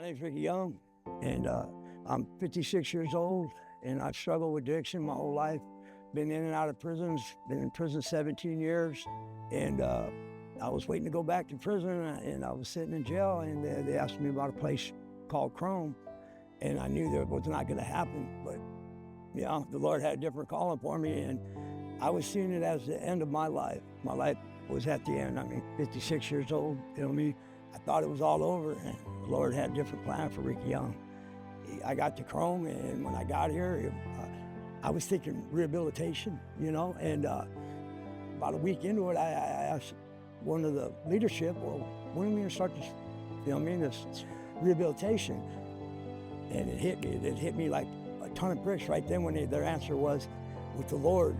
My name's Ricky Young, and I'm 56 years old, and I've struggled with addiction my whole life. Been in and out of prisons, been in prison 17 years, and I was waiting to go back to prison, and I was sitting in jail, and they asked me about a place called Chrome, and I knew that it was not going to happen, but yeah, the Lord had a different calling for me, and I was seeing it as the end of my life. My life was at the end. I mean, 56 years old, you know me. I thought it was all over, and the Lord had a different plan for Ricky Young. I got to Chrome, and when I got here, I was thinking rehabilitation, you know, and about a week into it, I asked one of the leadership, well, when are we gonna start this, you know what I mean, this rehabilitation? And it hit me like a ton of bricks right then when their answer was, with the Lord,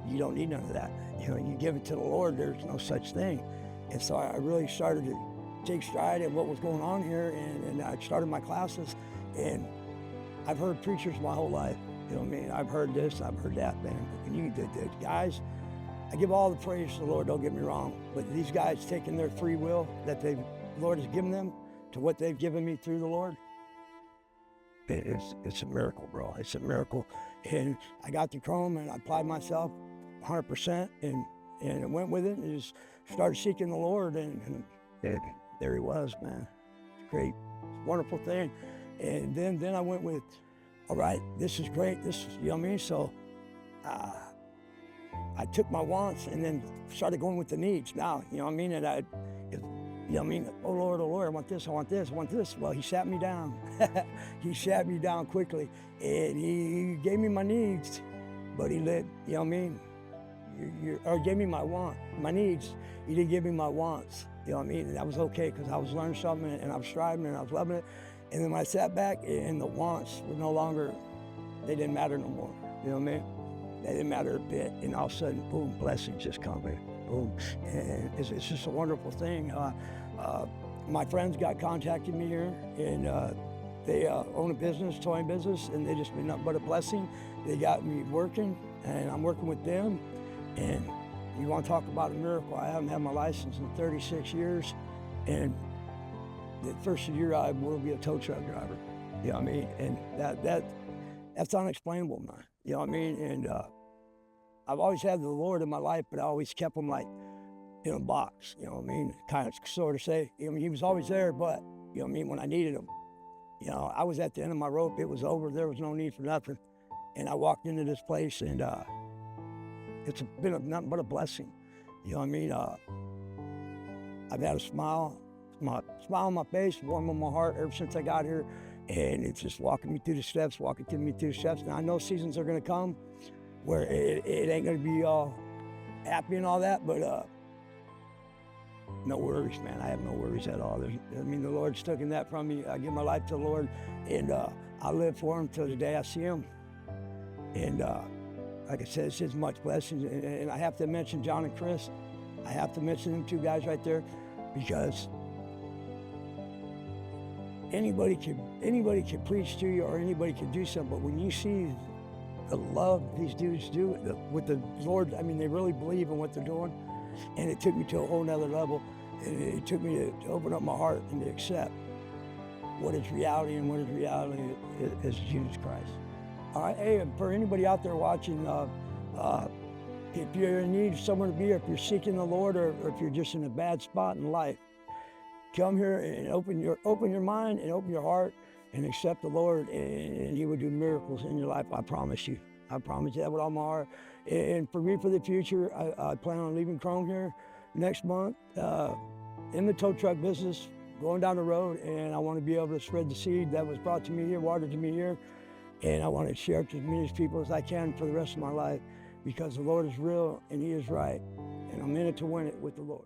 you don't need none of that. You know, you give it to the Lord, there's no such thing. And so I really started to take stride at what was going on here, and I started my classes, and I've heard preachers my whole life, you know what I mean? I've heard this, I've heard that, man. But when the guys, I give all the praise to the Lord, don't get me wrong, but these guys taking their free will that the Lord has given them to what they've given me through the Lord, it's a miracle, bro. It's a miracle. And I got to Chrome, and I applied myself 100%, and I went with it, and just started seeking the Lord, and there he was, man. It's great, it's a wonderful thing. And then I went with, all right, this is great, this is, you know what I mean? So I took my wants and then started going with the needs now, you know what I mean? And you know what I mean? Oh Lord, I want this, I want this, I want this. Well, he sat me down. He sat me down quickly, and he gave me my needs, but he let, you know what I mean? Or gave me my needs. He didn't give me my wants, you know what I mean? And that was okay, because I was learning something, and I was striving, and I was loving it. And then when I sat back, and the wants were no longer, they didn't matter no more, you know what I mean? They didn't matter a bit, and all of a sudden, boom, blessings just come in, boom. And it's just a wonderful thing. My friends got contacted me here, and they own a business, towing business, and they just been nothing but a blessing. They got me working, and I'm working with them. And you want to talk about a miracle, I haven't had my license in 36 years, and the first year I will be a tow truck driver, you know what I mean? And that's unexplainable, man, you know what I mean? And I've always had the Lord in my life, but I always kept him like in a box, you know what I mean? Kind of sort of say, I mean, he was always there, but, you know what I mean, when I needed him, you know, I was at the end of my rope, it was over, there was no need for nothing. And I walked into this place, and it's been nothing but a blessing, you know what I mean? I've had a smile on my face, warm on my heart ever since I got here, and it's just walking me through the steps. Now I know seasons are gonna come where it ain't gonna be all happy and all that, but no worries, man. I have no worries at all. I mean, the Lord's taken that from me. I give my life to the Lord, and I live for him till the day I see him. And like I said, it's just much blessings, and I have to mention John and Chris. I have to mention them two guys right there, because anybody can preach to you, or anybody can do something, but when you see the love these dudes do with the Lord, I mean, they really believe in what they're doing, and it took me to a whole nother level. And it took me to open up my heart and to accept what is reality, and what is reality is Jesus Christ. All right, hey, for anybody out there watching, if you're in need of somewhere to be, or if you're seeking the Lord, or if you're just in a bad spot in life, come here and open your mind and open your heart and accept the Lord, and he will do miracles in your life, I promise you. I promise you that with all my heart. And for me, for the future, I plan on leaving Chrome here next month, in the tow truck business, going down the road, and I want to be able to spread the seed that was brought to me here, watered to me here, and I want to share it to as many people as I can for the rest of my life, because the Lord is real and he is right, and I'm in it to win it with the Lord.